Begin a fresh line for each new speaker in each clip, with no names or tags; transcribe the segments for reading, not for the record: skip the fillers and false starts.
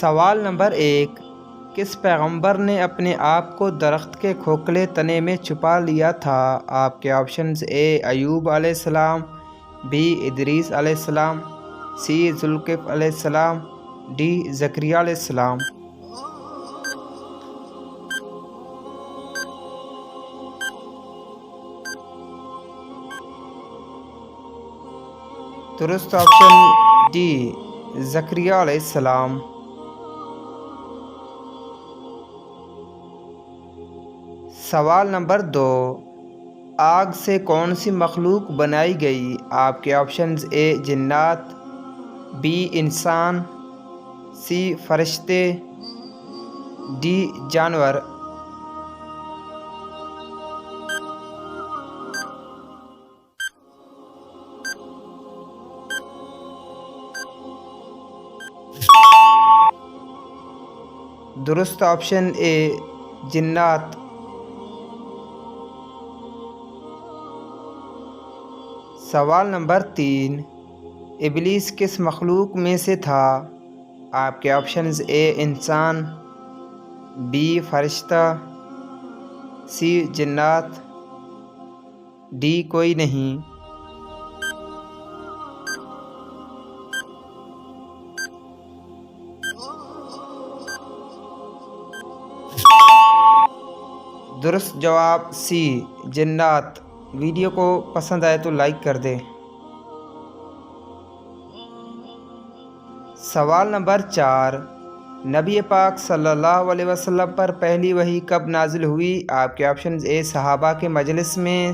سوال نمبر 1، کس پیغمبر نے اپنے آپ کو درخت کے کھوکھلے تنے میں چھپا لیا تھا؟ آپ کے آپشنز: اے ایوب علیہ السلام، بی ادریس علیہ السلام، سی ذوالکفل علیہ السلام، ڈی زکریا علیہ السلام۔ درست آپشن ڈی، زکریا علیہ السلام۔ سوال نمبر 2، آگ سے کون سی مخلوق بنائی گئی؟ آپ کے آپشنز: اے جنات، بی انسان، سی فرشتے، ڈی جانور۔ درست آپشن اے جنات۔ سوال نمبر 3، ابلیس کس مخلوق میں سے تھا؟ آپ کے آپشنز: اے انسان، بی فرشتہ، سی جنات، ڈی کوئی نہیں۔ درست جواب سی جنات۔ ویڈیو کو پسند آئے تو لائک کر دیں۔ سوال نمبر 4، نبی پاک صلی اللہ علیہ وسلم پر پہلی وحی کب نازل ہوئی؟ آپ کے آپشنز: اے صحابہ کے مجلس میں،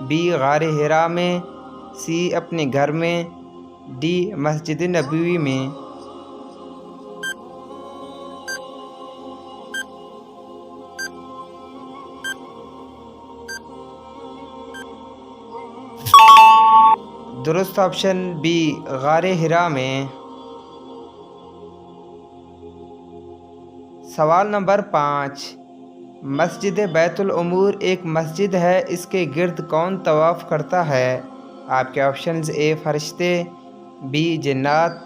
بی غار حرا میں، سی اپنے گھر میں، ڈی مسجد نبوی میں۔ درست آپشن بی غار حرا میں۔ سوال نمبر 5، مسجد بیت العمور ایک مسجد ہے، اس کے گرد کون طواف کرتا ہے؟ آپ کے آپشنز: اے فرشتے، بی جنات،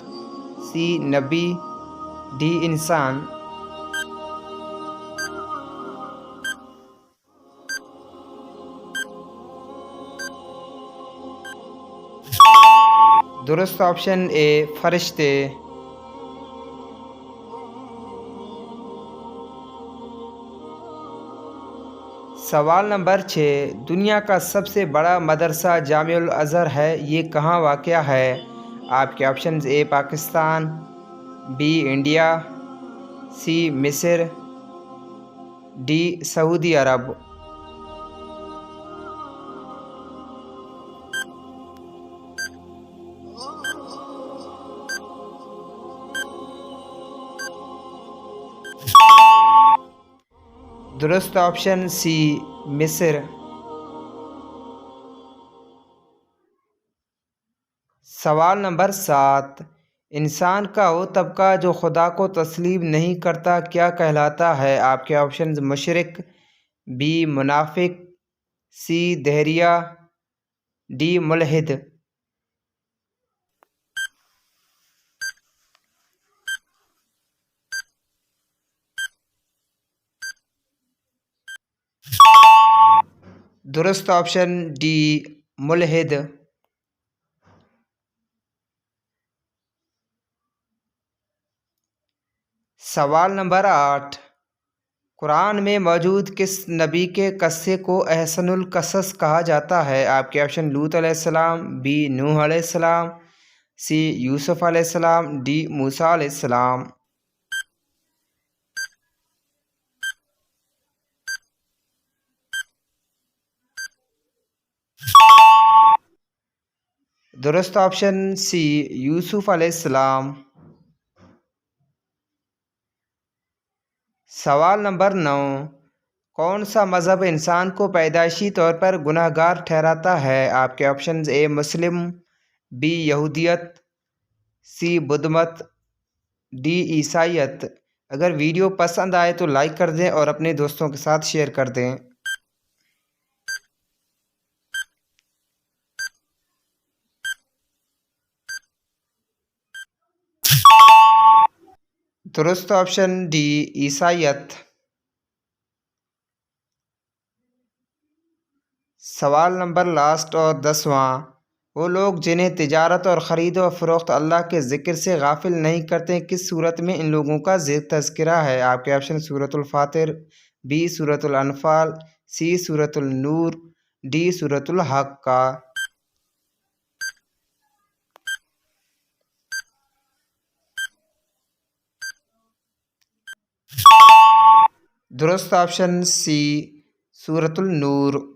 سی نبی، ڈی انسان۔ درست آپشن اے فرشتے۔ سوال نمبر 6، دنیا کا سب سے بڑا مدرسہ جامع الازہر ہے، یہ کہاں واقع ہے؟ آپ کے آپشنز: اے پاکستان، بی انڈیا، سی مصر، ڈی سعودی عرب۔ درست آپشن سی مصر۔ سوال نمبر 7، انسان کا وہ طبقہ جو خدا کو تسلیم نہیں کرتا کیا کہلاتا ہے؟ آپ کے آپشنز: مشرک، بی منافق، سی دہریہ، ڈی ملحد۔ درست آپشن ڈی ملحد۔ سوال نمبر 8، قرآن میں موجود کس نبی کے قصے کو احسن القصص کہا جاتا ہے؟ آپ کے آپشن: لوط علیہ السلام، بی نوح علیہ السلام، سی یوسف علیہ السلام، ڈی موسیٰ علیہ السلام۔ درست آپشن سی یوسف علیہ السلام۔ سوال نمبر 9، کون سا مذہب انسان کو پیدائشی طور پر گناہ گار ٹھہراتا ہے؟ آپ کے آپشنز: اے مسلم، بی یہودیت، سی بدھ مت، ڈی عیسائیت۔ اگر ویڈیو پسند آئے تو لائک کر دیں اور اپنے دوستوں کے ساتھ شیئر کر دیں۔ درست آپشن ڈی عیسائیت۔ سوال نمبر لاسٹ اور 10واں، وہ لوگ جنہیں تجارت اور خرید و فروخت اللہ کے ذکر سے غافل نہیں کرتے، کس صورت میں ان لوگوں کا تذکرہ ہے؟ آپ کے آپشن سورۃ الفاتر، بی سورۃ الانفال، سی سورۃ النور، ڈی سورۃ الحق کا۔ درست آپشن سی سورۃ النور۔